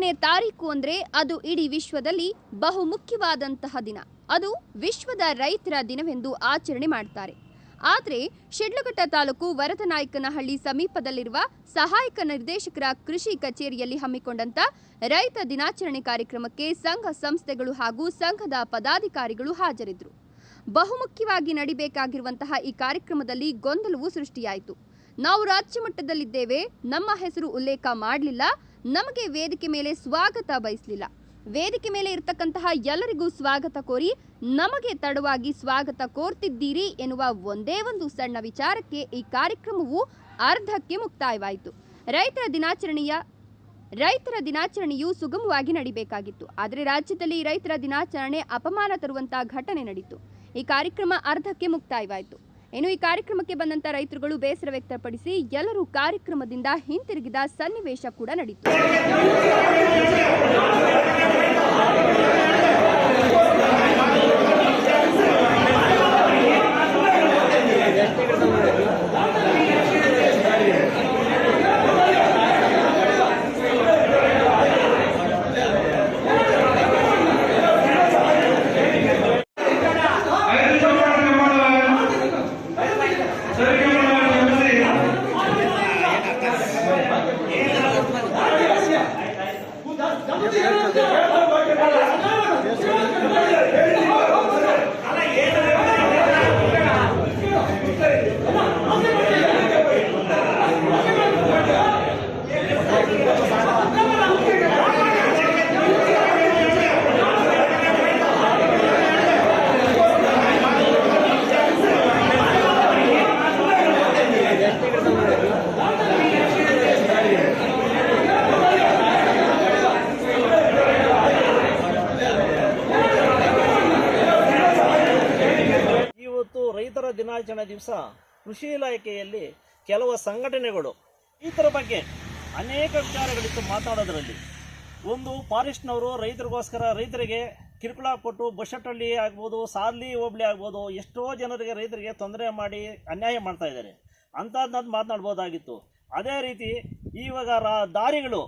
28ನೇ ತಾರೀಕು ಅಂದರೆ ಅದು ಇಡೀ ವಿಶ್ವದಲ್ಲಿ ಬಹು ಮುಖ್ಯವಾದಂತಹ ದಿನ. ಅದು ವಿಶ್ವದ ರೈತರ ದಿನವೆಂದು ಆಚರಣೆ ಮಾಡ್ತಾರೆ. ಆದರೆ ಶಿಡ್ಲಘಟ್ಟ ತಾಲೂಕು ವರದನಾಯಕನಹಳ್ಳಿ ಸಮೀಪದಲ್ಲಿರುವ ಸಹಾಯಕ ನಿರ್ದೇಶಕರ ಕೃಷಿ ಕಚೇರಿಯಲ್ಲಿ ಹಮ್ಮಿಕೊಂಡಂತ ರೈತ ದಿನಾಚರಣೆ ಕಾರ್ಯಕ್ರಮಕ್ಕೆ ಸಂಘ ಸಂಸ್ಥೆಗಳು ಹಾಗೂ ಸಂಘದ ಪದಾಧಿಕಾರಿಗಳು ಹಾಜರಿದ್ದರು. ಬಹುಮುಖ್ಯವಾಗಿ ನಡಿಬೇಕಾಗಿರುವಂತಹ ಈ ಕಾರ್ಯಕ್ರಮದಲ್ಲಿ ಗೊಂದಲವೂ ಸೃಷ್ಟಿಯಾಯಿತು. ನಾವು ರಾಜ್ಯ ಮಟ್ಟದಲ್ಲಿದ್ದೇವೆ, ನಮ್ಮ ಹೆಸರು ಉಲ್ಲೇಖ ಮಾಡಲಿಲ್ಲ, ನಮಗೆ ವೇದಿಕೆ ಮೇಲೆ ಸ್ವಾಗತ ಬಯಸಲಿಲ್ಲ, ವೇದಿಕೆ ಮೇಲೆ ಇರತಕ್ಕಂತಹ ಎಲ್ಲರಿಗೂ ಸ್ವಾಗತ ಕೋರಿ ನಮಗೆ ತಡವಾಗಿ ಸ್ವಾಗತ ಕೋರ್ತಿದ್ದೀರಿ ಎನ್ನುವ ಒಂದೇ ಒಂದು ಸಣ್ಣ ವಿಚಾರಕ್ಕೆ ಈ ಕಾರ್ಯಕ್ರಮವು ಅರ್ಧಕ್ಕೆ ಮುಕ್ತಾಯವಾಯಿತು. ರೈತರ ದಿನಾಚರಣೆಯು ಸುಗಮವಾಗಿ ನಡಿಬೇಕಾಗಿತ್ತು. ಆದರೆ ರಾಜ್ಯದಲ್ಲಿ ರೈತರ ದಿನಾಚರಣೆ ಅಪಮಾನ ತರುವಂತಹ ಘಟನೆ ನಡೆಯಿತು. ಈ ಕಾರ್ಯಕ್ರಮ ಅರ್ಧಕ್ಕೆ ಮುಕ್ತಾಯವಾಯಿತು. ಇನ್ನು ಈ ಕಾರ್ಯಕ್ರಮಕ್ಕೆ ಬಂದಂತ ರೈತರುಗಳು ಬೇಸರ ವ್ಯಕ್ತಪಡಿಸಿ ಎಲ್ಲರೂ ಕಾರ್ಯಕ್ರಮದಿಂದ ಹಿಂತಿರುಗಿದ ಸನ್ನಿವೇಶ ಕೂಡ ನಡೆಯಿತು. ರೈತರ ದಿನಾಚರಣೆ ದಿವಸ ಕೃಷಿ ಇಲಾಖೆಯಲ್ಲಿ ಕೆಲವು ಸಂಘಟನೆಗಳು ರೈತರ ಬಗ್ಗೆ ಅನೇಕ ವಿಚಾರಗಳಿತ್ತು ಮಾತನಾಡೋದ್ರಲ್ಲಿ. ಒಂದು ಫಾರೆಸ್ಟ್ನವರು ರೈತರಿಗೆ ಕಿರುಕುಳ ಕೊಟ್ಟು ಬಶೆಟ್ಟಹಳ್ಳಿ ಆಗ್ಬೋದು, ಸಾರ್ಲಿ ಹೋಬಳಿ ಆಗ್ಬೋದು, ಎಷ್ಟೋ ಜನರಿಗೆ ರೈತರಿಗೆ ತೊಂದರೆ ಮಾಡಿ ಅನ್ಯಾಯ ಮಾಡ್ತಾ ಇದ್ದಾರೆ. ಅಂಥದ್ದನ್ನು ಮಾತನಾಡ್ಬೋದಾಗಿತ್ತು. ಅದೇ ರೀತಿ ಇವಾಗ ದಾರಿಗಳು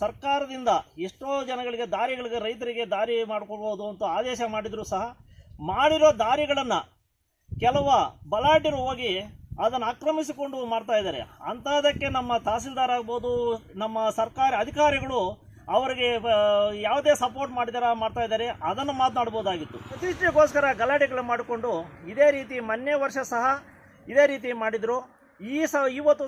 ಸರ್ಕಾರದಿಂದ ಎಷ್ಟೋ ಜನಗಳಿಗೆ ರೈತರಿಗೆ ದಾರಿ ಮಾಡ್ಕೊಳ್ಬೋದು ಅಂತ ಆದೇಶ ಮಾಡಿದರೂ ಸಹ ಮಾಡಿರೋ ದಾರಿಗಳನ್ನು ಕೆಲವು ಬಲಾಢ್ಯರು ಹೋಗಿ ಅದನ್ನು ಆಕ್ರಮಿಸಿಕೊಂಡು ಮಾಡ್ತಾ ಇದ್ದಾರೆ. ಅಂಥದಕ್ಕೆ ನಮ್ಮ ತಹಸೀಲ್ದಾರ್ ಆಗ್ಬೋದು, ನಮ್ಮ ಸರ್ಕಾರಿ ಅಧಿಕಾರಿಗಳು ಅವರಿಗೆ ಯಾವುದೇ ಸಪೋರ್ಟ್ ಮಾಡ್ತಾ ಇದ್ದಾರೆ. ಅದನ್ನು ಮಾತನಾಡ್ಬೋದಾಗಿತ್ತು. ಪ್ರತಿಷ್ಠೆಗೋಸ್ಕರ ಗಲಾಟೆಗಳು ಮಾಡಿಕೊಂಡು ಇದೇ ರೀತಿ ಮೊನ್ನೆ ವರ್ಷ ಸಹ ಇದೇ ರೀತಿ ಮಾಡಿದರು. ಇವತ್ತು